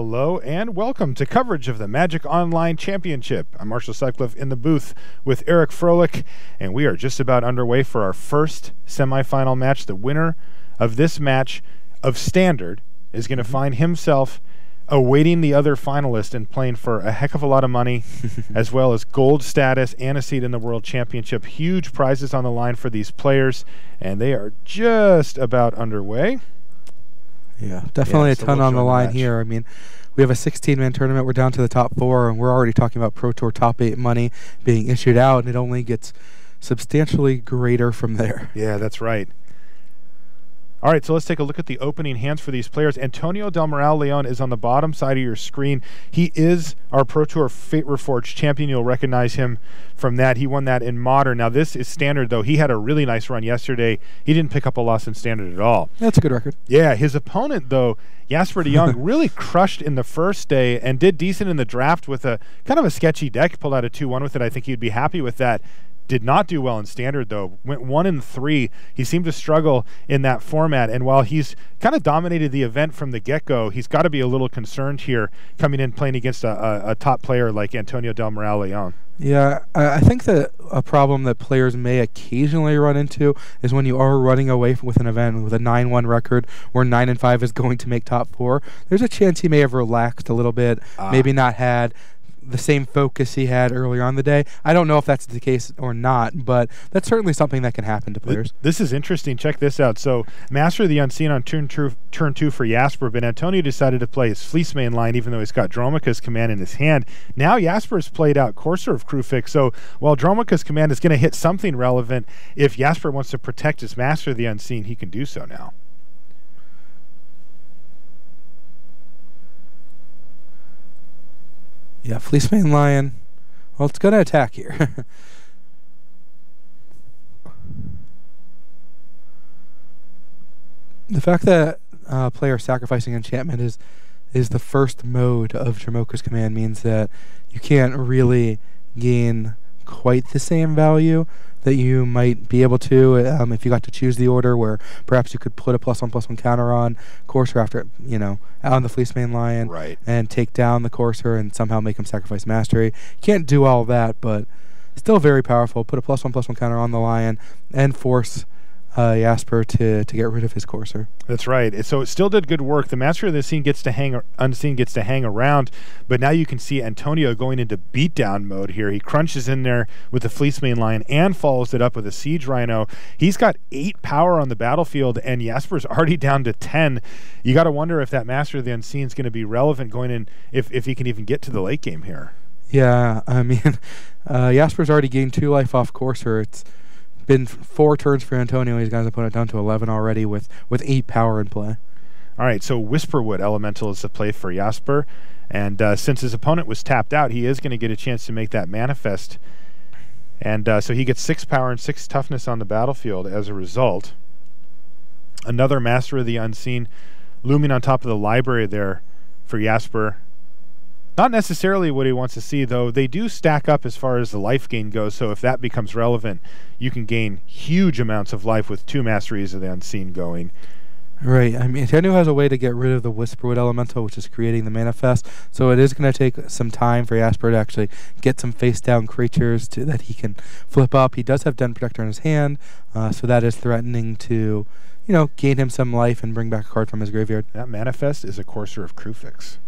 Hello and welcome to coverage of the Magic Online Championship. I'm Marshall Sutcliffe in the booth with Eric Froelich, and we are just about underway for our first semifinal match. The winner of this match of Standard is going to find himself awaiting the other finalist and playing for a heck of a lot of money, as well as gold status and a seat in the World Championship. Huge prizes on the line for these players, and they are just about underway. Yeah, definitely a ton on the line here. I mean, we have a 16-man tournament. We're down to the top 4, and we're already talking about Pro Tour top 8 money being issued out, and it only gets substantially greater from there. Yeah, that's right. All right, so let's take a look at the opening hands for these players. Antonio del Moral León is on the bottom side of your screen. He is our Pro Tour Fate Reforged champion. You'll recognize him from that. He won that in Modern. Now, this is Standard, though. He had a really nice run yesterday. He didn't pick up a loss in Standard at all. That's a good record. Yeah, his opponent, though, Jasper Jong, really crushed in the first day and did decent in the draft with a kind of a sketchy deck. Pulled out a 2-1 with it. I think he'd be happy with that. Did not do well in Standard, though. Went 1-3. He seemed to struggle in that format, and while he's kind of dominated the event from the get-go, he's got to be a little concerned here coming in playing against a top player like Antonio del Moral León. Yeah, I think that a problem that players may occasionally run into is when you are running away with an event with a 9-1 record where 9-5 is going to make top 4. There's a chance he may have relaxed a little bit, maybe not had the same focus he had earlier on the day. I don't know if that's the case or not, but that's certainly something that can happen to players. This is interesting. Check this out. So, Master of the Unseen on turn 2 for Jasper, but Antonio decided to play his Fleece main line even though he's got Dromica's command in his hand. Now Jasper's played out Courser of Krufix, so while Dromica's command is going to hit something relevant, if Jasper wants to protect his Master of the Unseen, he can do so now. Yeah, Fleece main Lion. Well, it's going to attack here. The fact that player sacrificing enchantment is the first mode of Dromoka's command means that you can't really gain quite the same value that you might be able to if you got to choose the order, where perhaps you could put a +1/+1 counter on Courser after, you know, out on the Fleece main Lion, right, and take down the Courser and somehow make him sacrifice Mastery. You can't do all that, but still very powerful. Put a +1/+1 counter on the Lion and force Jasper to get rid of his Courser. That's right. So it still did good work. The Master of the Unseen gets to hang around, but now you can see Antonio going into beatdown mode here. He crunches in there with the Fleece main Lion and follows it up with a Siege Rhino. He's got 8 power on the battlefield, and Jasper's already down to 10. You got to wonder if that Master of the Unseen is going to be relevant going in, if he can even get to the late game here. Yeah, I mean, Jasper's already gained 2 life off Courser. It's been 4 turns for Antonio. He's got his opponent down to 11 already with 8 power in play. All right, so Whisperwood Elemental is the play for Jasper, and since his opponent was tapped out, he is going to get a chance to make that manifest, and so he gets 6 power and 6 toughness on the battlefield as a result. Another Master of the Unseen looming on top of the library there for Jasper. Not necessarily what he wants to see, though. They do stack up as far as the life gain goes, so if that becomes relevant, you can gain huge amounts of life with 2 Masteries of the Unseen going. Right. I mean, Antonio has a way to get rid of the Whisperwood Elemental, which is creating the manifest, so it is going to take some time for Jasper to actually get some face-down creatures that he can flip up. He does have Den Protector in his hand, so that is threatening to, you know, gain him some life and bring back a card from his graveyard. That manifest is a Courser of Krufix.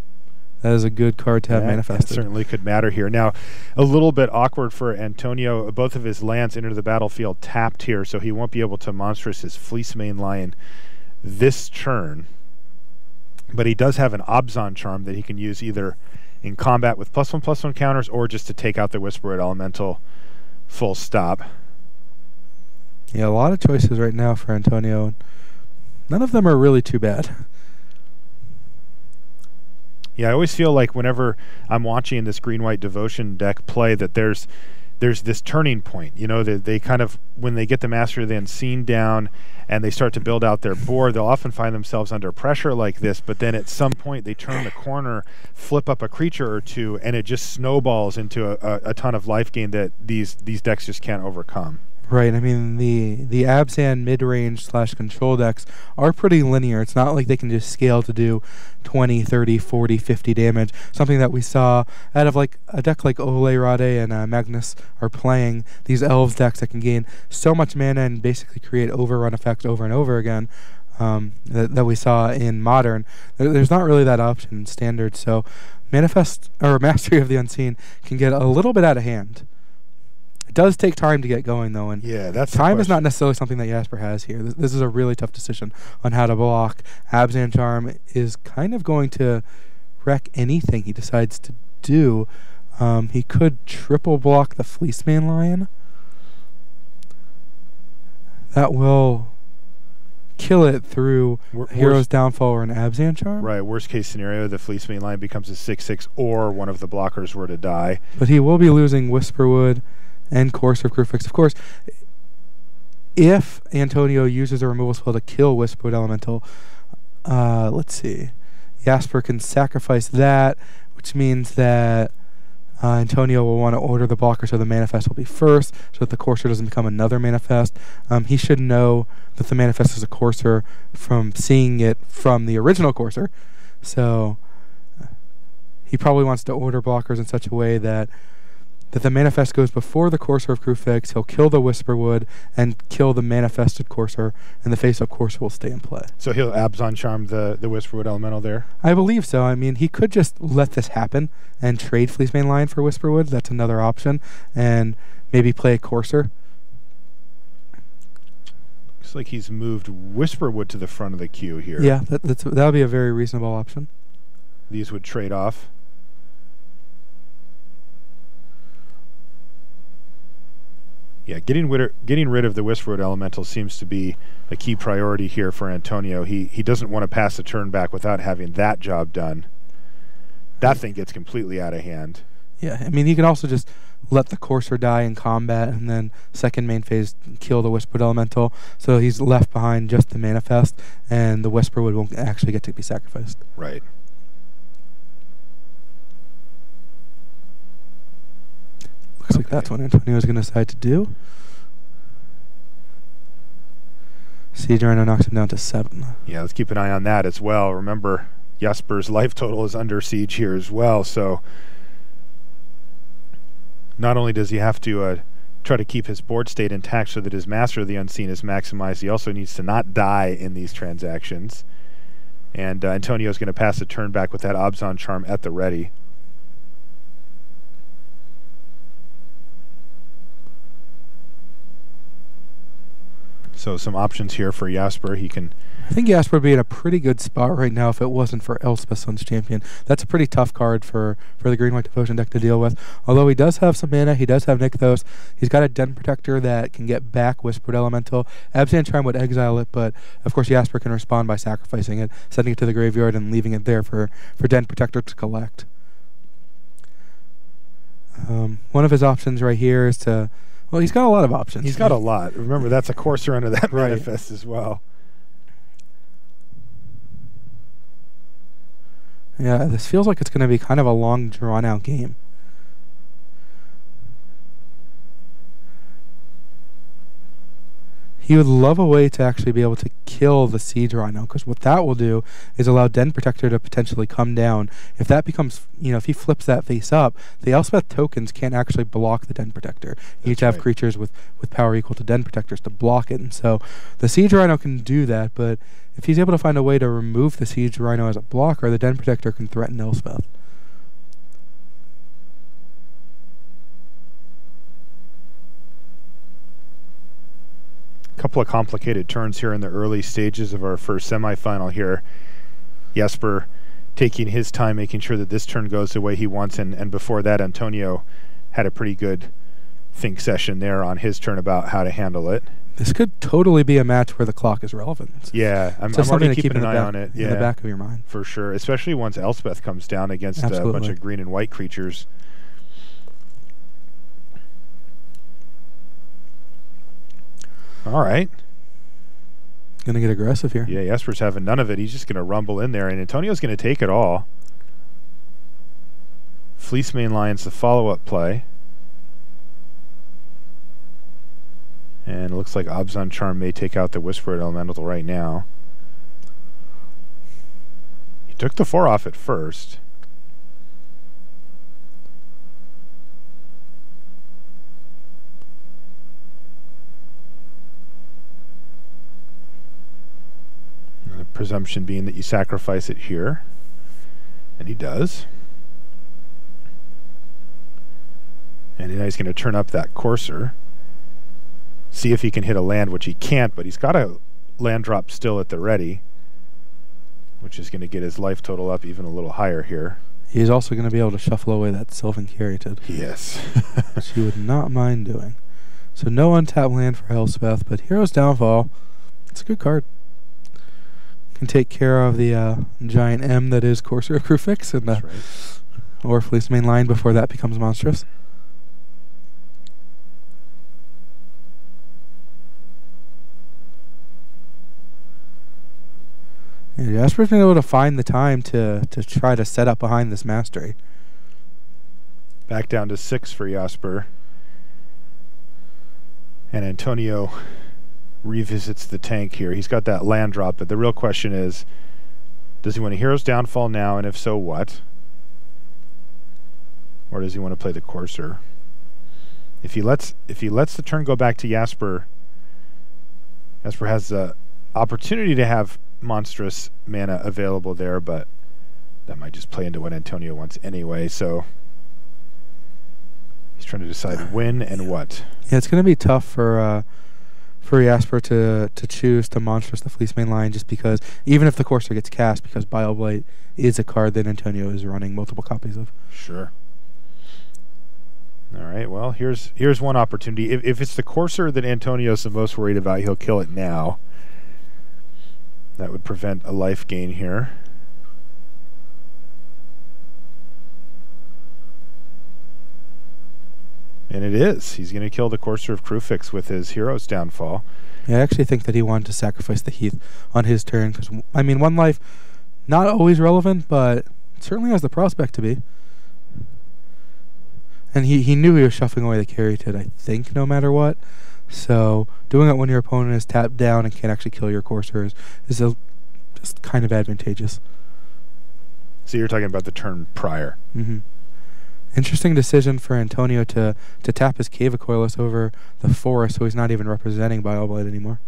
That is a good card to have manifested. That certainly could matter here. Now, a little bit awkward for Antonio. Both of his lands enter the battlefield tapped here, so he won't be able to monstrous his Fleece main Lion this turn. But he does have an Obzon Charm that he can use either in combat with +1/+1 counters or just to take out the Whisperwood Elemental full stop. Yeah, a lot of choices right now for Antonio. None of them are really too bad. Yeah, I always feel like whenever I'm watching this green-white devotion deck play that there's this turning point. You know, they kind of, when they get the Master of the Unseen down and they start to build out their board, they'll often find themselves under pressure like this, but then at some point they turn the corner, flip up a creature or 2, and it just snowballs into a ton of life gain that these decks just can't overcome. Right. I mean, the Abzan mid-range / control decks are pretty linear. It's not like they can just scale to do 20, 30, 40, 50 damage. Something that we saw out of like a deck like Ole, Rade, and Magnus are playing. These Elves decks that can gain so much mana and basically create overrun effects over and over again. That we saw in Modern. There's not really that option in Standard. So Manifest or Mastery of the Unseen can get a little bit out of hand. It does take time to get going, though, and Yeah, that's time is not necessarily something that Jasper has here. This is a really tough decision on how to block. Abzan Charm is kind of going to wreck anything he decides to do. He could triple block the Fleeceman Lion. That will kill it through Hero's Downfall or an Abzan Charm. Right, worst case scenario, the Fleeceman Lion becomes a 6/6 or one of the blockers were to die. But he will be losing Whisperwood and Courser of Crucifix. Of course, if Antonio uses a removal spell to kill Whisperwood Elemental, let's see, Jasper can sacrifice that, which means that Antonio will want to order the blocker so the Manifest will be first, so that the Courser doesn't become another Manifest. He should know that the Manifest is a Courser from seeing it from the original Courser, so he probably wants to order blockers in such a way that the Manifest goes before the Courser of Crucifix. He'll kill the Whisperwood and kill the Manifested Courser, and the face-up Courser will stay in play. So he'll Abzan Charm the Whisperwood Elemental there? I believe so. I mean, he could just let this happen and trade Fleeceman Lion for Whisperwood. That's another option. And maybe play a Courser. Looks like he's moved Whisperwood to the front of the queue here. Yeah, that would be a very reasonable option. These would trade off. Yeah, getting rid of the Whisperwood Elemental seems to be a key priority here for Antonio. He doesn't want to pass a turn back without having that job done. That thing gets completely out of hand. Yeah, I mean, he can also just let the Courser die in combat and then second main phase kill the Whisperwood Elemental. So he's left behind just the Manifest, and the Whisperwood won't actually get to be sacrificed. Right. Looks like that's what Antonio's going to decide to do. Siege Rhino knocks him down to 7. Yeah, let's keep an eye on that as well. Remember, Jasper's life total is under siege here as well, so not only does he have to try to keep his board state intact so that his Master of the Unseen is maximized, he also needs to not die in these transactions. And Antonio's going to pass a turn back with that Abzan Charm at the ready. So some options here for Jasper. He can... I think Jasper would be in a pretty good spot right now if it wasn't for Elspeth Sun's Champion. That's a pretty tough card for the Green-White Devotion deck to deal with. Although he does have some mana, he does have Nykthos. He's got a Den Protector that can get back Whisperwood Elemental. Abzan Charm would exile it, but of course Jasper can respond by sacrificing it, sending it to the graveyard and leaving it there for Den Protector to collect. One of his options right here is to... Well, he's got a lot of options. He's got a lot. Remember, that's a Courser under that Right. Manifest as well. Yeah, this feels like it's going to be kind of a long, drawn-out game. He would love a way to actually be able to kill the Siege Rhino, because what that will do is allow Den Protector to potentially come down. If that becomes, if he flips that face up, the Elspeth tokens can't actually block the Den Protector. You each have creatures with power equal to Den Protectors to block it, and so the Siege Rhino can do that, but if he's able to find a way to remove the Siege Rhino as a blocker, the Den Protector can threaten Elspeth. Couple of complicated turns here in the early stages of our first semifinal here. Jasper taking his time, making sure that this turn goes the way he wants, and before that, Antonio had a pretty good think session there on his turn about how to handle it. This could totally be a match where the clock is relevant. Yeah, I'm already keeping an eye on it. In the back of your mind. For sure, especially once Elspeth comes down against a bunch of green and white creatures. All right. Going to get aggressive here. Yeah, Jasper's having none of it. He's just going to rumble in there, and Antonio's going to take it all. Fleeceman Lion's the follow-up play. And it looks like Obzon Charm may take out the Whisperwood Elemental right now. He took the 4 off at first. And the presumption being that you sacrifice it here. And he does. And now he's going to turn up that Courser. See if he can hit a land, which he can't, but he's got a land drop still at the ready, which is going to get his life total up even a little higher here. He's also going to be able to shuffle away that Sylvan Caryatid. Yes. Which he would not mind doing. So no untapped land for Elspeth, but Hero's Downfall, it's a good card. Can take care of the giant M that is Courser of Crufix and or Fleece Main Line before that becomes monstrous. Yeah, Jasper's been able to find the time to try to set up behind this Mastery. Back down to 6 for Jasper. And Antonio revisits the tank here. He's got that land drop, but the real question is, does he want a Hero's Downfall now, and if so, what? Or does he want to play the Courser? If he lets the turn go back to Jasper, Jasper has the opportunity to have monstrous mana available there, but that might just play into what Antonio wants anyway, so he's trying to decide when and what. Yeah, it's going to be tough for Jasper to choose to monstrous the Fleece Main Line, just because even if the Courser gets cast, because Bile-Blight is a card that Antonio is running multiple copies of. Sure. All right, well, here's one opportunity. If it's the Courser that Antonio's the most worried about, he'll kill it now. That would prevent a life gain here. And it is. He's going to kill the Courser of Crufix with his Hero's Downfall. Yeah, I actually think that he wanted to sacrifice the Heath on his turn, because, I mean, 1 life, not always relevant, but certainly has the prospect to be. And he knew he was shuffling away the Caryatid, I think, no matter what. So doing it when your opponent is tapped down and can't actually kill your Courser is just kind of advantageous. So you're talking about the turn prior. Mm-hmm. Interesting decision for Antonio to tap his Cave of Coilus over the forest, so he's not even representing Bile-Blight anymore.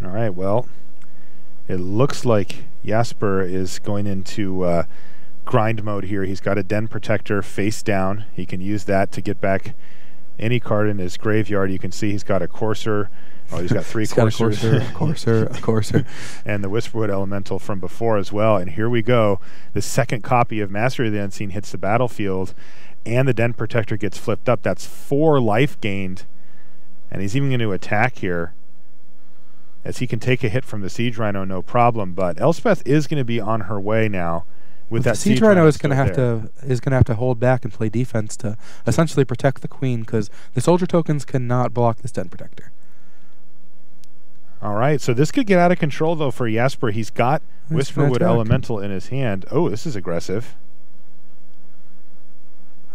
All right, well, it looks like Jasper is going into grind mode here. He's got a Den Protector face down. He can use that to get back any card in his graveyard. You can see he's got a Courser. Oh, he's got 3 Coursers. A Courser. And the Whisperwood Elemental from before as well. And here we go. The second copy of Mastery of the Unseen hits the battlefield, and the Den Protector gets flipped up. That's 4 life gained. And he's even going to attack here, as he can take a hit from the Siege Rhino, no problem. But Elspeth is going to be on her way now. With that the Siege Rhino is going to have to hold back and play defense to essentially protect the Queen, because the soldier tokens cannot block this Den Protector. All right, so this could get out of control though for Jasper. He's got Whisperwood Elemental in his hand. Oh, this is aggressive.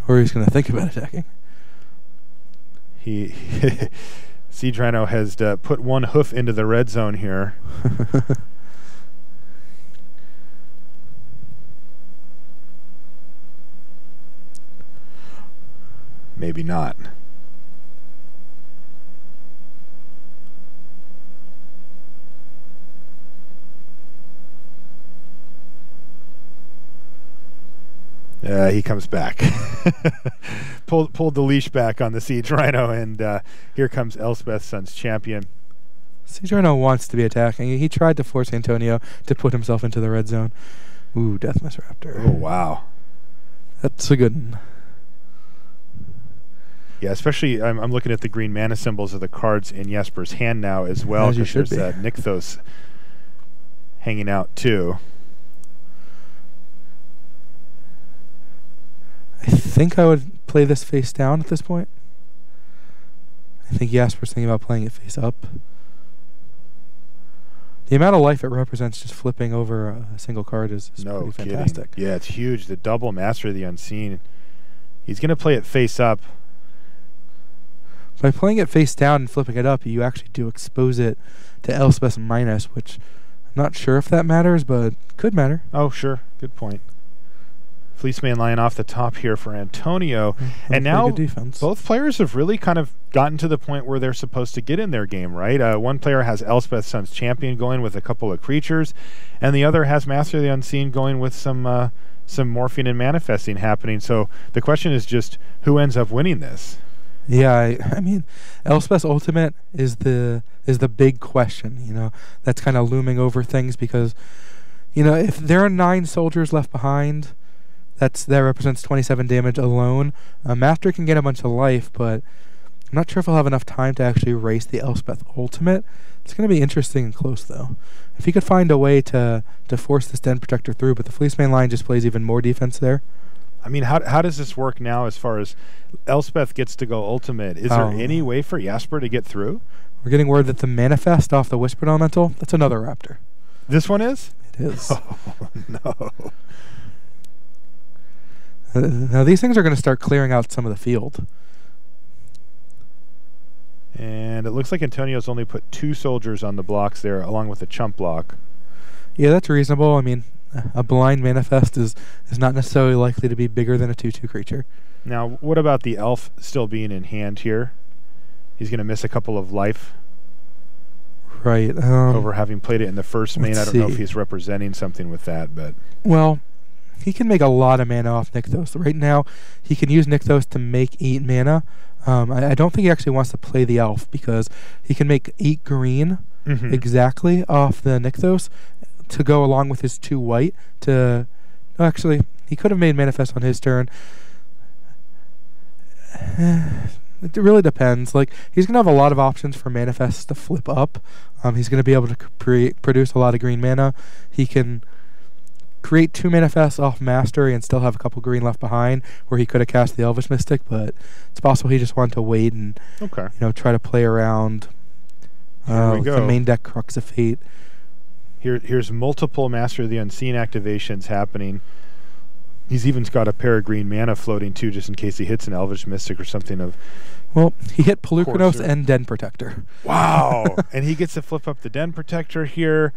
Or he's going to think about attacking. He Siege Rhino has put 1 hoof into the red zone here. Maybe not. He comes back. Pulled the leash back on the Siege Rhino, and here comes Elspeth, Sun's champion. Siege Rhino wants to be attacking. He tried to force Antonio to put himself into the red zone. Ooh, Deathmas Raptor. Oh, wow. That's a good one. Yeah, especially I'm looking at the green mana symbols of the cards in Jasper's hand now as well, because there's that Nykthos hanging out too. I think I would play this face down at this point. I think Jasper's thinking about playing it face up. The amount of life it represents just flipping over a single card is No pretty kidding. fantastic. Yeah, it's huge. The double Master of the Unseen. He's going to play it face up. By playing it face down and flipping it up, you actually do expose it to Elspeth's minus, which I'm not sure if that matters, but could matter. Oh, sure. Good point. Fleeceman Lion off the top here for Antonio. And now both players have really kind of gotten to the point where they're supposed to get in their game, right? One player has Elspeth's Son's Champion going with a couple of creatures, and the other has Master of the Unseen going with some morphing and manifesting happening. So the question is just who ends up winning this? Yeah, I mean, Elspeth's ultimate is the big question, you know, that's kind of looming over things because, you know, if there are 9 soldiers left behind, that represents 27 damage alone. Master can get a bunch of life, but I'm not sure if I'll have enough time to actually race the Elspeth ultimate. It's going to be interesting and close, though. If he could find a way to force this Den Protector through, but the Fleeceman line just plays even more defense there. I mean, how does this work now as far as Elspeth gets to go ultimate? Is there any way for Jasper to get through? We're getting word that the Manifest off the Whispered Elemental, that's another Raptor. This one is? It is. Oh, no. Now, these things are going to start clearing out some of the field. And it looks like Antonio's only put 2 soldiers on the blocks there, along with a chump block. Yeah, that's reasonable. I mean, a blind Manifest is not necessarily likely to be bigger than a 2/2 creature. Now, what about the elf still being in hand here? He's going to miss a couple of life. Right. Over having played it in the first main. I don't know if he's representing something with that, but... Well, he can make a lot of mana off Nykthos. Right now, he can use Nykthos to make 8 mana. I don't think he actually wants to play the elf because he can make 8 green exactly off the Nykthos to go along with his 2 white to... Actually, he could have made Manifest on his turn. It really depends. Like, he's going to have a lot of options for Manifest to flip up. He's going to be able to produce a lot of green mana. He can create 2 Manifests off Mastery and still have a couple green left behind where he could have cast the Elvish Mystic, but it's possible he just wanted to wait and try to play around the main deck Crux of Fate. Here's multiple Master of the Unseen activations happening. He's even got a pair of green mana floating too, just in case he hits an Elvish Mystic or something of... Well, he hit Polukranos and Den Protector. Wow! And he gets to flip up the Den Protector here.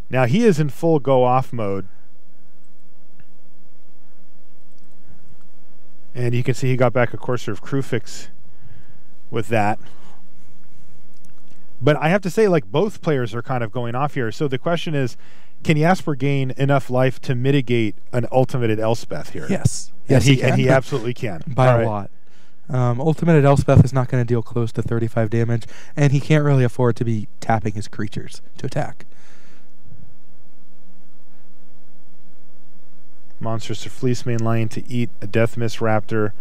Now he is in full go-off mode. And you can see he got back a Courser of Crufix with that. But I have to say, like, both players are kind of going off here. So the question is, can Jasper gain enough life to mitigate an ultimated Elspeth here? Yes. Yes, he absolutely can. By a lot. Ultimated Elspeth is not going to deal close to 35 damage, and he can't really afford to be tapping his creatures to attack. Monsters to Fleeceman Lion to eat a Death Mist Raptor.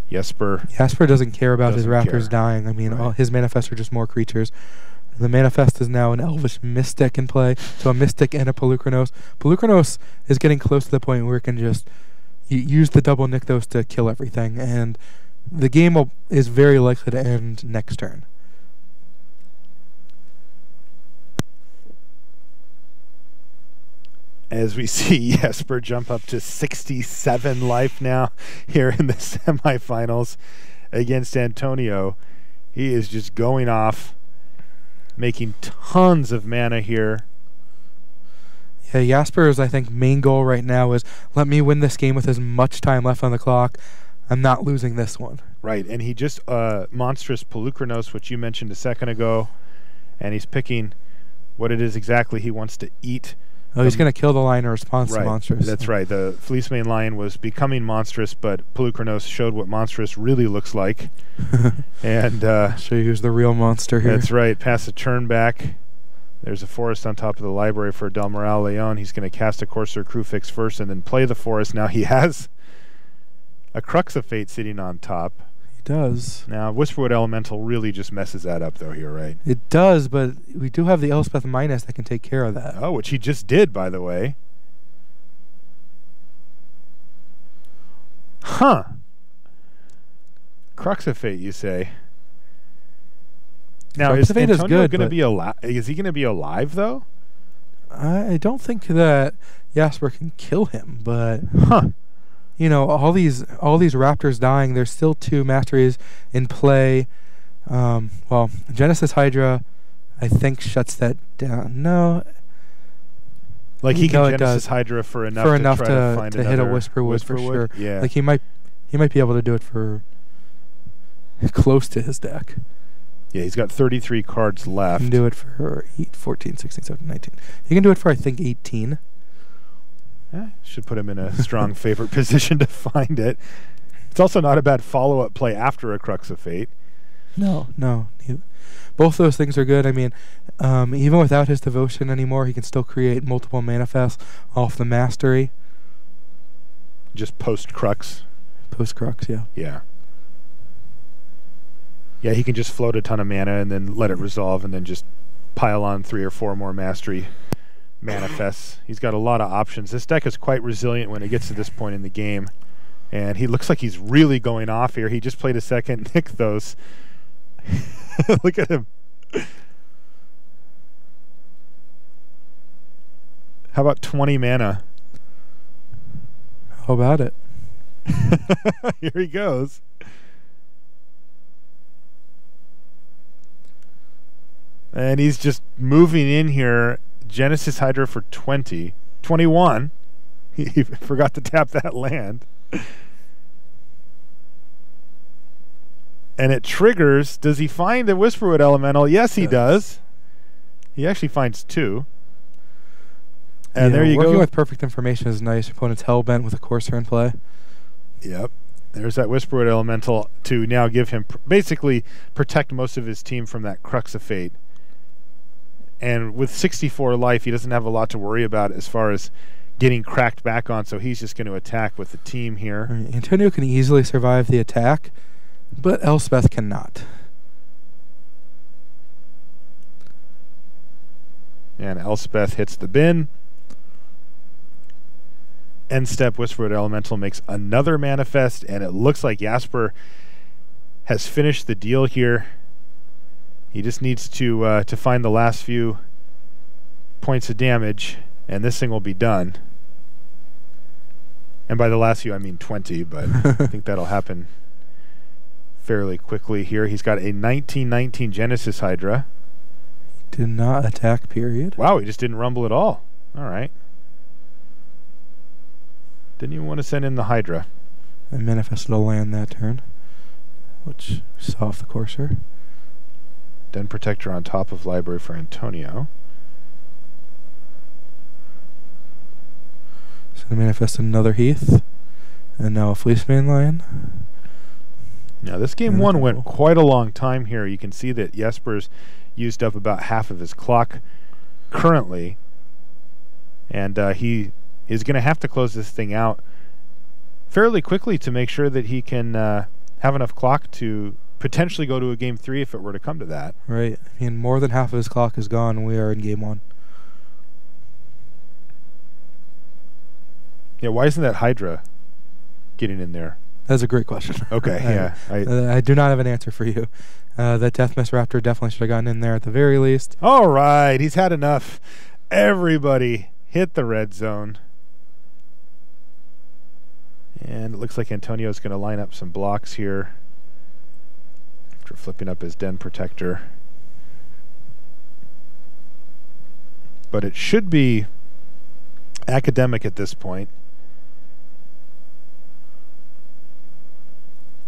Jasper doesn't care about his Raptors dying. I mean, all his Manifests are just more creatures. The Manifest is now an Elvish Mystic in play, so a Mystic and a Polukranos. Polukranos is getting close to the point where it can just use the double Nykthos to kill everything, and the game is very likely to end next turn. As we see Jasper jump up to 67 life now here in the semifinals against Antonio. He is just going off, making tons of mana here. Yeah, Jasper's, I think, main goal right now is let me win this game with as much time left on the clock. I'm not losing this one. Right, and he just monstrous Polukranos, which you mentioned a second ago, and he's picking what it is exactly he wants to eat. Oh, he's going to kill the lion in response to monstrous. That's right. The Fleeceman Lion was becoming monstrous, but Polukranos showed what monstrous really looks like. And show you who's the real monster here. That's right. Pass a turn back. There's a forest on top of the library for Del Moral León. He's going to cast a Courser Crufix first and then play the forest. Now he has a Crux of Fate sitting on top. He does. Now, Whisperwood Elemental really just messes that up, though, here, right? It does, but we do have the Elspeth Minus that can take care of that. Oh, which he just did, by the way. Huh. Crux of Fate, you say? Now, Crux is of Fate is Antonio good, going to but be alive? Is he going to be alive, though? I don't think that Jasper can kill him, but Huh. you know, all these raptors dying, there's still 2 masteries in play. Well, Genesis Hydra, I think, shuts that down. No. Like he No, can it Genesis does. Hydra for enough For to enough try to find to hit a another Whisperwood for sure. Yeah. Like he might be able to do it for close to his deck. Yeah, he's got 33 cards He left. can do it for 8, 14, 16, 17, 19. He can do it for, I think, 18. Should put him in a strong favorite position to find it. It's also not a bad follow-up play after a Crux of Fate. No. Both those things are good. I mean, even without his devotion anymore, he can still create multiple manifests off the mastery. Just post-Crux. Post-Crux, yeah. Yeah. Yeah, he can just float a ton of mana and then let it resolve and then just pile on 3 or 4 more mastery manifests. He's got a lot of options. This deck is quite resilient when it gets to this point in the game. And he looks like he's really going off here. He just played a second Nykthos. Look at him. How about 20 mana? How about it? Here he goes. And he's just moving in here. Genesis Hydra for 20. 21. He forgot to tap that land. And it triggers. Does he find the Whisperwood Elemental? Yes, he does. He actually finds 2. And there you go. Working with perfect information is nice. Opponent's hellbent with a Courser in play. Yep. There's that Whisperwood Elemental to now give him basically protect most of his team from that Crux of Fate. And with 64 life, he doesn't have a lot to worry about as far as getting cracked back on, so he's just going to attack with the team here. Antonio can easily survive the attack, but Elspeth cannot. And Elspeth hits the bin. End step, Whisperwood Elemental makes another manifest, and it looks like Jasper has finished the deal here. He just needs to find the last few points of damage, and this thing will be done. And by the last few, I mean 20, but I think that'll happen fairly quickly here. He's got a 1919 Genesis Hydra. He did not attack, period. Wow, he just didn't rumble at all. All right. Didn't even want to send in the Hydra. I manifested a land that turn, which saw off the Courser. Den Protector on top of Library for Antonio. So I manifested another Heath, and now a Fleeceman Lion. Now this game 1 went quite a long time here. You can see that Jasper's used up about half of his clock currently, and he is going to have to close this thing out fairly quickly to make sure that he can have enough clock to potentially go to a game 3 if it were to come to that. Right. I mean, more than half of his clock is gone. We are in game 1. Yeah, why isn't that Hydra getting in there? That's a great question. Okay, yeah. I do not have an answer for you. That Deathmist Raptor definitely should have gotten in there at the very least. All right, he's had enough. Everybody hit the red zone. And it looks like Antonio's going to line up some blocks here after flipping up his Den Protector. But it should be academic at this point.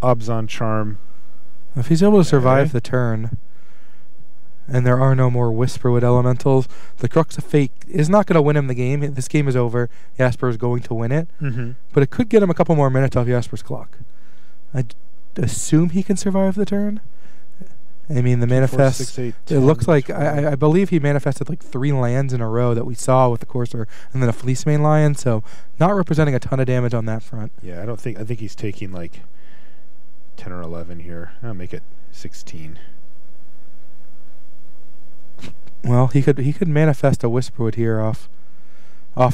Obzon Charm. If he's able to survive the turn, and there are no more Whisperwood Elementals, the Crux of Fate is not going to win him the game. This game is over. Jasper is going to win it. But it could get him a couple more minutes off Jasper's clock. I assume he can survive the turn. I mean, the manifest, 4, 6, 8, 10, it looks like, I believe he manifested like 3 lands in a row that we saw with the Courser, and then a Fleecemane Lion, so not representing a ton of damage on that front. Yeah, I think he's taking like 10 or 11 here. I'll make it 16. Well, he could manifest a Whisperwood here off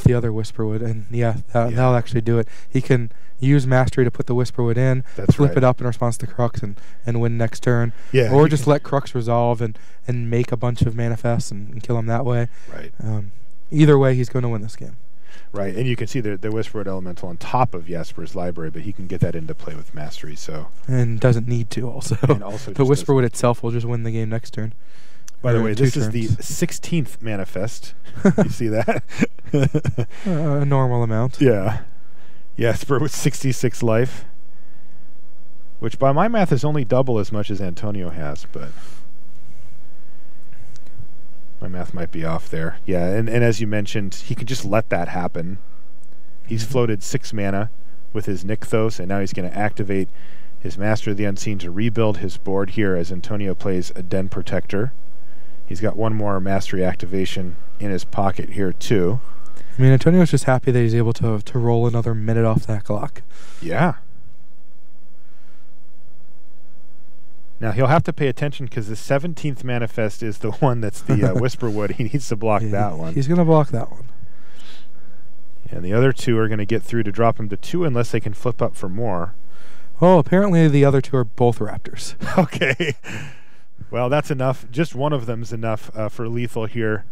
the other Whisperwood, and that'll actually do it. He can use Mastery to put the Whisperwood in, That's flip right. it up in response to Crux and win next turn. Yeah, or just let Crux resolve and make a bunch of manifests and kill him that way. Right. Either way, he's going to win this game. Right, and you can see the Whisperwood Elemental on top of Jasper's library, but he can get that into play with Mastery, so... And doesn't need to, also. And also the Whisperwood itself will just win the game next turn. By the way, this turns. is the 16th manifest. You see that? A normal amount. Yeah. Jasper with 66 life, which by my math is only double as much as Antonio has, but... My math might be off there. Yeah, and as you mentioned, he can just let that happen. He's floated 6 mana with his Nykthos, and now he's going to activate his Master of the Unseen to rebuild his board here as Antonio plays a Den Protector. He's got one more Mastery activation in his pocket here, too. I mean, Antonio's just happy that he's able to roll another minute off that clock. Yeah. Now, he'll have to pay attention because the 17th manifest is the one that's the Whisperwood. He needs to block that one. He's going to block that one. And the other 2 are going to get through to drop him to 2 unless they can flip up for more. Oh, apparently the other 2 are both Raptors. Okay. Well, that's enough. Just one of them's enough for lethal here.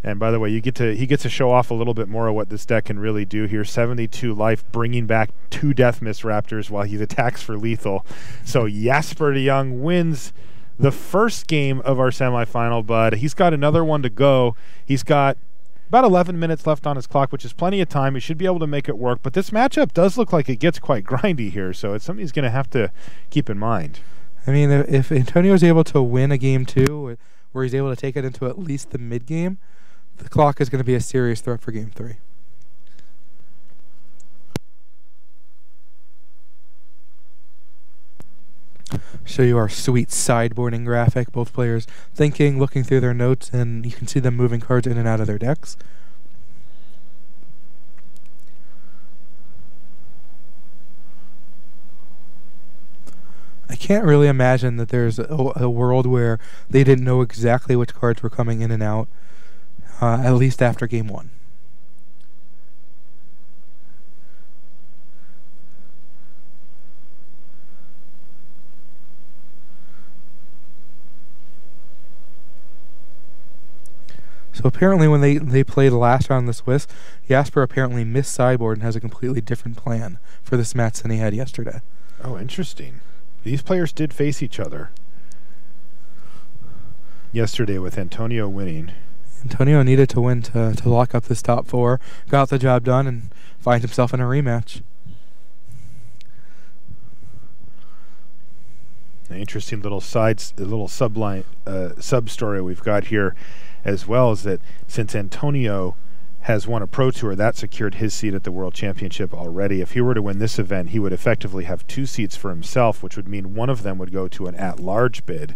And by the way, he gets to show off a little bit more of what this deck can really do here. 72 life, bringing back 2 Death Mist Raptors while he attacks for lethal. So Jasper Jong wins the first game of our semifinal, but he's got another one to go. He's got about 11 minutes left on his clock, which is plenty of time. He should be able to make it work. But this matchup does look like it gets quite grindy here, so it's something he's going to have to keep in mind. I mean, if Antonio's able to win a game 2, where he's able to take it into at least the mid-game, the clock is going to be a serious threat for game 3. Show you our sweet sideboarding graphic. Both players thinking, looking through their notes, and you can see them moving cards in and out of their decks. I can't really imagine that there's a world where they didn't know exactly which cards were coming in and out. At least after game 1. So apparently when they played the last round of the Swiss, Jasper apparently missed sideboard and has a completely different plan for this match than he had yesterday. Oh, interesting. These players did face each other yesterday with Antonio winning. Antonio needed to win to lock up this top 4, got the job done, and finds himself in a rematch. An interesting little sub story we've got here as well is that since Antonio has won a Pro Tour, that secured his seat at the World Championship already. If he were to win this event, he would effectively have 2 seats for himself, which would mean one of them would go to an at-large bid.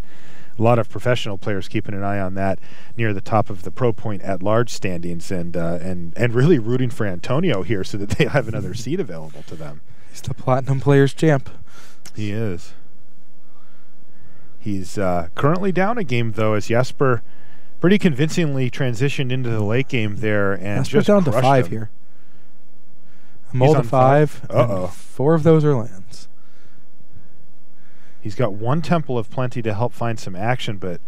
A lot of professional players keeping an eye on that near the top of the Pro Point at-large standings, and really rooting for Antonio here so that they have another seat available to them. He's the Platinum Players champ. He is. He's currently down a game, though, as Jasper pretty convincingly transitioned into the late game there and Jasper's just down to crushed 5 him. here. A mold of 5. Uh-oh. 4 of those are lands. He's got 1 Temple of Plenty to help find some action, but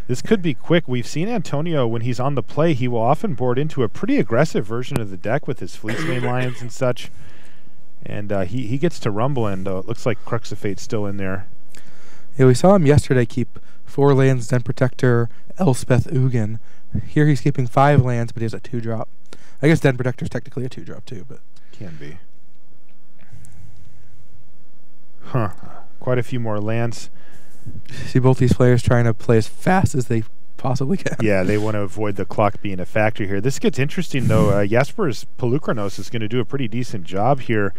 this could be quick. We've seen Antonio, when he's on the play, he will often board into a pretty aggressive version of the deck with his Fleecemane Lions and such. And he gets to rumbling, though. It looks like Crux of Fate's still in there. Yeah, we saw him yesterday keep 4 lands, Den Protector, Elspeth, Ugin. Here he's keeping 5 lands, but he has a 2-drop. I guess Den Protector's technically a 2-drop too, but... Can be. Huh. Quite a few more lands. See both these players trying to play as fast as they possibly can. Yeah, they want to avoid the clock being a factor here. This gets interesting, though. Jasper's Polukranos is going to do a pretty decent job here,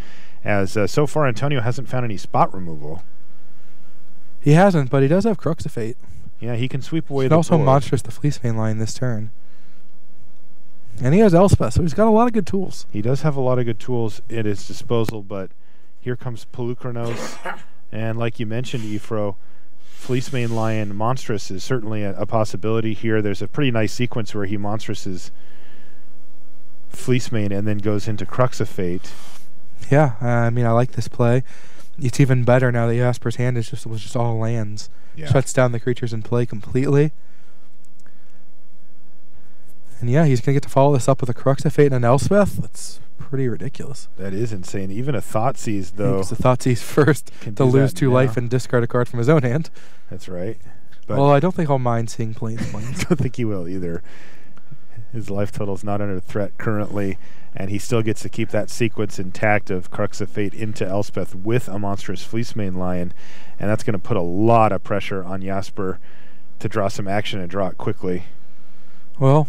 as so far Antonio hasn't found any spot removal. He hasn't, but he does have Crux of Fate. Yeah, he can sweep away He the can also board. monstrous the Fleecemane line this turn. And he has Elspeth, so he's got a lot of good tools. He does have a lot of good tools at his disposal, but here comes Polukranos. And like you mentioned, Ifro, Fleecemane Lion Monstrous is certainly a possibility here. There's a pretty nice sequence where he monstrous is Fleece Mane and then goes into Crux of Fate. Yeah, I mean, I like this play. It's even better now that Jasper's hand was just all lands. Yeah. Shuts down the creatures in play completely. And yeah, he's going to get to follow this up with a Crux of Fate and an Elspeth. That's pretty ridiculous. That is insane. Even a Thoughtseize, though. Because the Thoughtseize first to lose 2 life and discard a card from his own hand. That's right. But well, I don't think I'll mind seeing planes. I don't think he will either. His life total is not under threat currently, and he still gets to keep that sequence intact of Crux of Fate into Elspeth with a monstrous Fleece Mane Lion, and that's going to put a lot of pressure on Jasper to draw some action and draw it quickly. Well,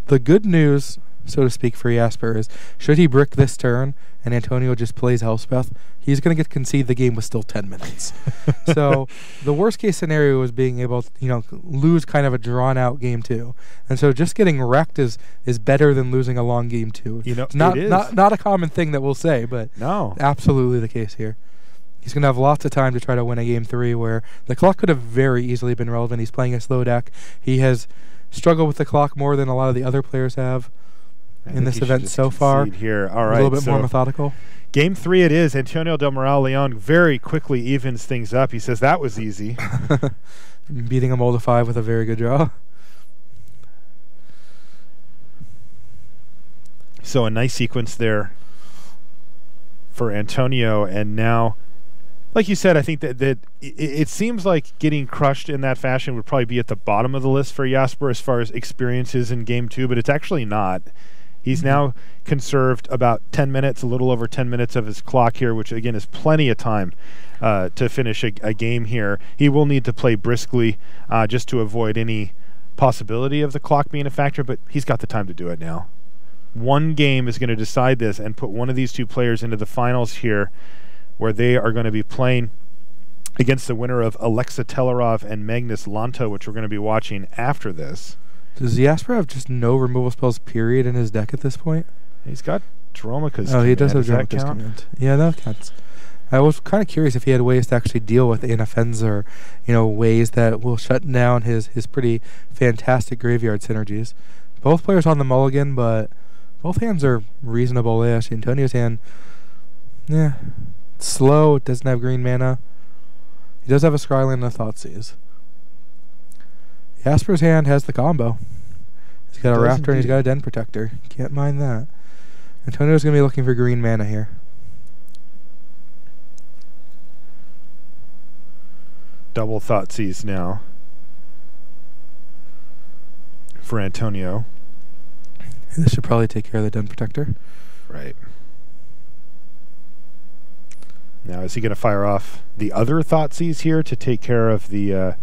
the good news, so to speak, for Jasper is, should he brick this turn and Antonio just plays Elspeth, he's going to get concede the game with still 10 minutes. So the worst case scenario is being able to, lose kind of a drawn out game 2. And so just getting wrecked is better than losing a long game 2. It's it is. not a common thing that we'll say, but no, absolutely the case here. He's going to have lots of time to try to win a game 3 where the clock could have very easily been relevant. He's playing a slow deck. He has struggled with the clock more than a lot of the other players have in this event so far. Here. All right, a little bit more methodical. Game 3 it is. Antonio del Moral León very quickly evens things up. He says that was easy. Beating a mold of 5 with a very good draw. So a nice sequence there for Antonio, and now, like you said, I think that it seems like getting crushed in that fashion would probably be at the bottom of the list for Jasper as far as experiences in Game 2, but it's actually not. He's now conserved about 10 minutes, a little over 10 minutes of his clock here, which again is plenty of time to finish a game here. He will need to play briskly just to avoid any possibility of the clock being a factor, but he's got the time to do it now. One game is going to decide this and put one of these 2 players into the finals here, where they are going to be playing against the winner of Alexa Telerov and Magnus Lanto, which we're going to be watching after this. Does Jasper have just no removal spells, period, in his deck at this point? He's got Dromoka's command. He does have Dromoka's command. Yeah, that counts. I was kind of curious if he had ways to actually deal with inoffense or, ways that will shut down his pretty fantastic graveyard synergies. Both players on the mulligan, but both hands are reasonable-ish. Antonio's hand, slow, doesn't have green mana. He does have a Scryland and a Thoughtseize. Jasper's hand has the combo. He's got a Raptor and he's got a Den Protector. Can't mind that. Antonio's going to be looking for green mana here. Double Thoughtseize now for Antonio. And this should probably take care of the Den Protector. Right. Now, is he going to fire off the other Thoughtseize here to take care of the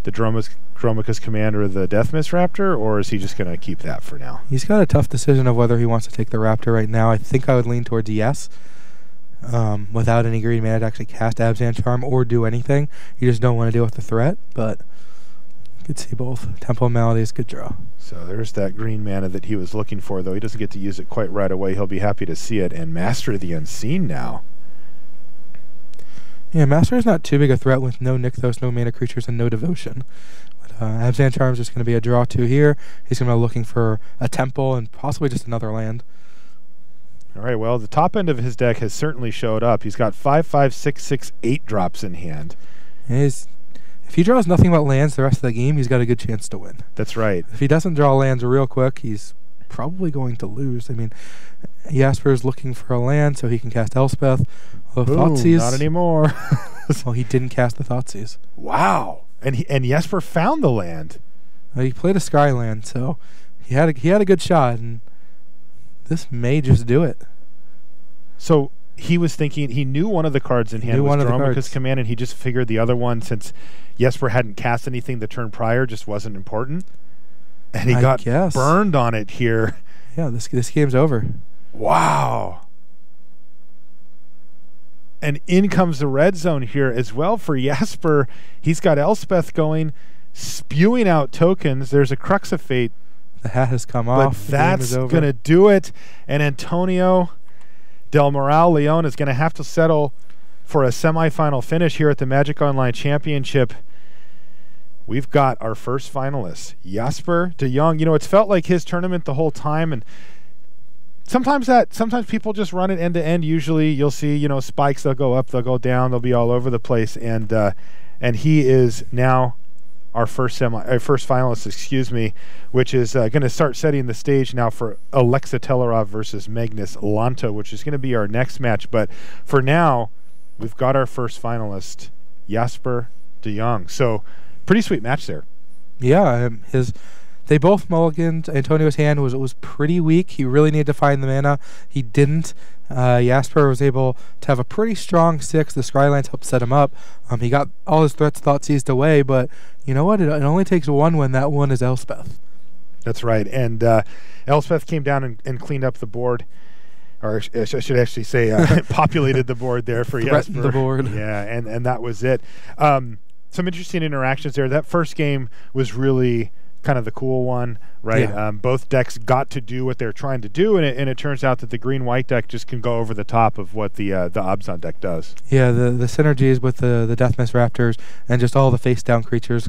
Dromoka's command or the Death Mist Raptor, or is he just going to keep that for now? He's got a tough decision of whether he wants to take the Raptor right now. I think I would lean towards yes. Without any green mana to actually cast Abzan Charm or do anything. You just don't want to deal with the threat, but you could see both. Temple Malady is good draw. So there's that green mana that he was looking for, though he doesn't get to use it quite right away. He'll be happy to see it. And Master of the Unseen now. Yeah, Master is not too big a threat with no Nykthos, no mana creatures, and no Devotion. But Abzan Charm is just going to be a draw 2 here. He's going to be looking for a Temple and possibly just another land. All right, well, the top end of his deck has certainly showed up. He's got 5, 5, 6, 6, 8 drops in hand. If he draws nothing but lands the rest of the game, he's got a good chance to win. That's right. If he doesn't draw lands real quick, he's probably going to lose. I mean, Jasper is looking for a land so he can cast Elspeth. Thoughtseize. Not anymore. Well, he didn't cast the Thoughtseize. Wow. And Jasper found the land. He played a Skyland, so he had a good shot, and this may just do it. So he was thinking, he knew one of the cards in hand was Dromoka's command, and he just figured the other one, since Jasper hadn't cast anything the turn prior, just wasn't important. And he got burned on it here. Yeah, this game's over. Wow. And in comes the red zone here as well for Jasper. He's got Elspeth going, spewing out tokens. There's a Crux of Fate. The hat has come off. But that's going to do it. And Antonio del Moral León is going to have to settle for a semifinal finish here at the Magic Online Championship. We've got our first finalist, Jasper de Jong. It's felt like his tournament the whole time, and sometimes people just run it end to end. Usually you'll see, you know, spikes, they'll go up, they'll go down, they'll be all over the place, and he is now our first finalist, excuse me, which is going to start setting the stage now for Alexa Telerov versus Magnus Lanto, which is going to be our next match. But for now, we've got our first finalist, Jasper de Jong. So pretty sweet match there. Yeah, they both mulliganed. Antonio's hand was pretty weak. He really needed to find the mana. He didn't. Jasper was able to have a pretty strong 6. The Skylands helped set him up. He got all his thought seized away, but you know what? It only takes one when that one is Elspeth. That's right. And Elspeth came down and cleaned up the board. Or I should actually say populated the board there for Jasper. The board. Yeah, and that was it. Some interesting interactions there. That first game was really kind of the cool one, right? Yeah. Both decks got to do what they're trying to do, and it turns out that the green-white deck just can go over the top of what the Abzan deck does. Yeah, the synergies with the Deathmist Raptors and just all the face-down creatures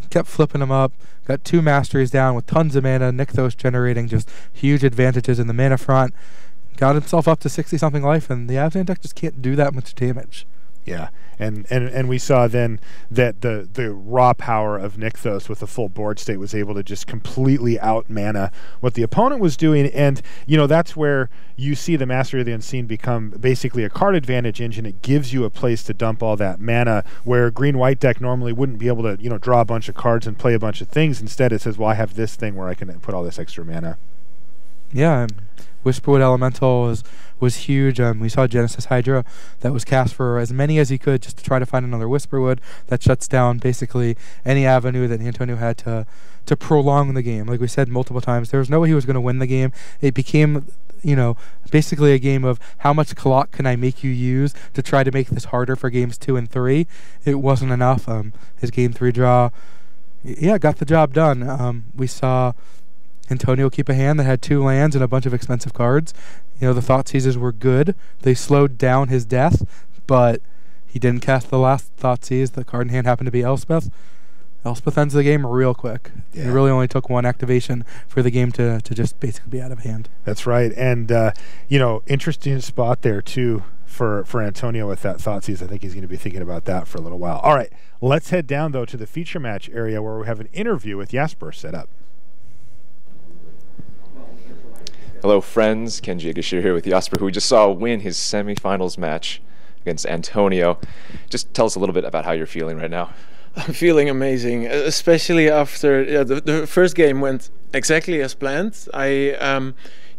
kept flipping them up. Got 2 masteries down with tons of mana. Nykthos generating just huge advantages in the mana front. Got himself up to 60-something life, and the Abzan deck just can't do that much damage. Yeah, and we saw then that the raw power of Nykthos with the full board state was able to just completely out mana what the opponent was doing, and you know that's where you see the Mastery of the Unseen become basically a card advantage engine. It gives you a place to dump all that mana where green-white deck normally wouldn't be able to draw a bunch of cards and play a bunch of things. Instead, it says, well, I have this thing where I can put all this extra mana. Yeah, Whisperwood Elemental was huge. We saw Genesis Hydra that was cast for as many as he could just to try to find another Whisperwood that shuts down basically any avenue that Antonio had to prolong the game. Like we said multiple times, there was no way he was going to win the game. It became, basically a game of how much clock can I make you use to try to make this harder for games 2 and 3. It wasn't enough. His game 3 draw, got the job done. We saw Antonio keep a hand that had 2 lands and a bunch of expensive cards. The Thought Seizes were good. They slowed down his death, but he didn't cast the last Thought Seize. The card in hand happened to be Elspeth. Elspeth ends the game real quick. Yeah. It really only took 1 activation for the game to just basically be out of hand. That's right. And, interesting spot there, too, for Antonio with that Thought Seize. I think he's going to be thinking about that for a little while. All right, let's head down, though, to the feature match area where we have an interview with Jasper set up. Hello, friends. Kenji Agashir here with Jasper, who we just saw win his semifinals match against Antonio. Just tell us a little bit about how you're feeling right now. I'm feeling amazing, especially after the first game went exactly as planned.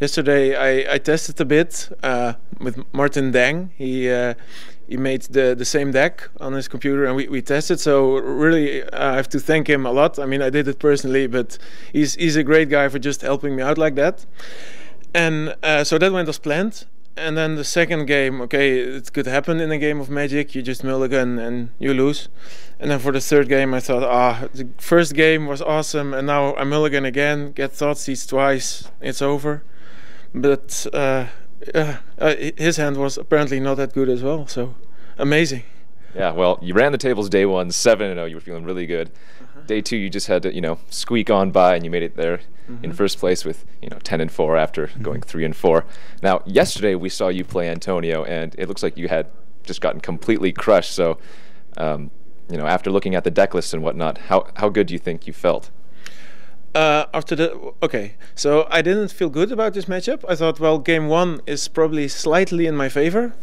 Yesterday I tested a bit with Martin Dang. He made the same deck on his computer, and we tested. So really, I have to thank him a lot. I mean, I did it personally, but he's a great guy for just helping me out like that. And so that went as planned. And then the second game, okay, it could happen in a game of Magic. You just mulligan and you lose. And then for the third game, I thought, the first game was awesome, and now I mulligan again, get Thoughtseize twice, it's over. But his hand was apparently not that good as well, so amazing. Yeah, well, you ran the tables day 1, 7-0. You were feeling really good. Day 2, you just had to, squeak on by, and you made it there in first place with, 10-4 after going 3-4. Now, yesterday we saw you play Antonio, and it looks like you had just gotten completely crushed. So, after looking at the deck list and whatnot, how good do you think you felt? So I didn't feel good about this matchup. I thought, well, game 1 is probably slightly in my favor,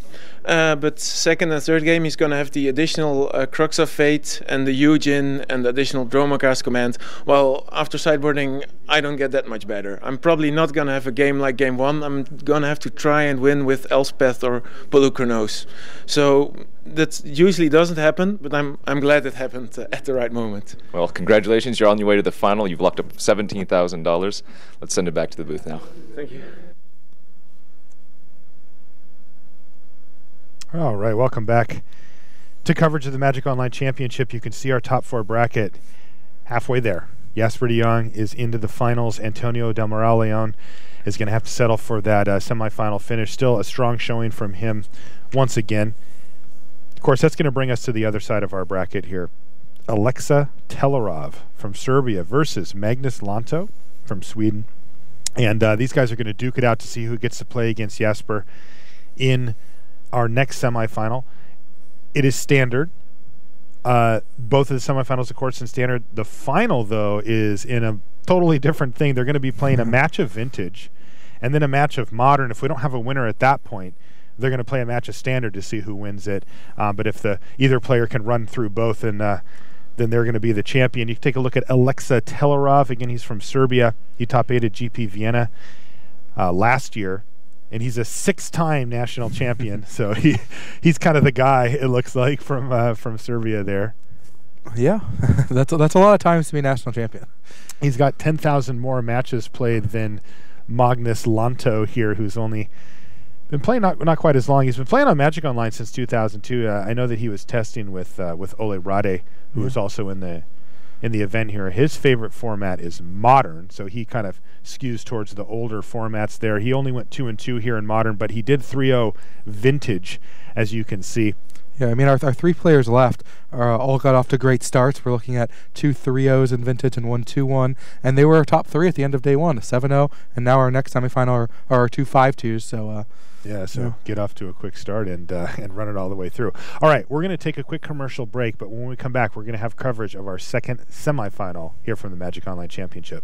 but second and third game he's going to have the additional Crux of Fate and the Yujin and the additional Dromacast command. Well, after sideboarding, I don't get that much better. I'm probably not going to have a game like game 1. I'm going to have to try and win with Elspeth or Polukranos. So that usually doesn't happen, but I'm glad it happened at the right moment. Well, congratulations. You're on your way to the final. You've locked up $17,000. Let's send it back to the booth now. Thank you. All right, welcome back to coverage of the Magic Online Championship. You can see our top 4 bracket halfway there. Jasper de Jong is into the finals. Antonio del Moral León is going to have to settle for that semifinal finish. Still a strong showing from him once again. Of course, that's going to bring us to the other side of our bracket here. Alexa Telerov from Serbia versus Magnus Lanto from Sweden. And these guys are going to duke it out to see who gets to play against Jasper in our next semifinal. It is standard. Both of the semifinals, of course, in standard. The final, though, is in a totally different thing. They're going to be playing a match of vintage and then a match of modern. If we don't have a winner at that point, they're going to play a match of standard to see who wins it. But if either player can run through both, and then they're going to be the champion. You can take a look at Alexa Telerov. Again, he's from Serbia. He top 8 at GP Vienna last year, and he's a 6-time national champion. So he's kind of the guy, it looks like, from Serbia there. Yeah, that's a lot of times to be national champion. He's got 10,000 more matches played than Magnus Lanto here, who's only been playing not quite as long. He's been playing on Magic Online since 2002. I know that he was testing with Ole Rade, who was also in the event here. His favorite format is modern, so he kind of skews towards the older formats there. He only went 2-2 here in modern, but he did 3-0 vintage, as you can see. Yeah, I mean, our 3 players left all got off to great starts. We're looking at 2 3-0s in vintage and 1 2-1, and they were our top 3 at the end of day 1, a 7-0, and now our next semifinal are 2 5-2s. So get off to a quick start and run it all the way through. All right, we're going to take a quick commercial break, but when we come back, we're going to have coverage of our second semifinal here from the Magic Online Championship.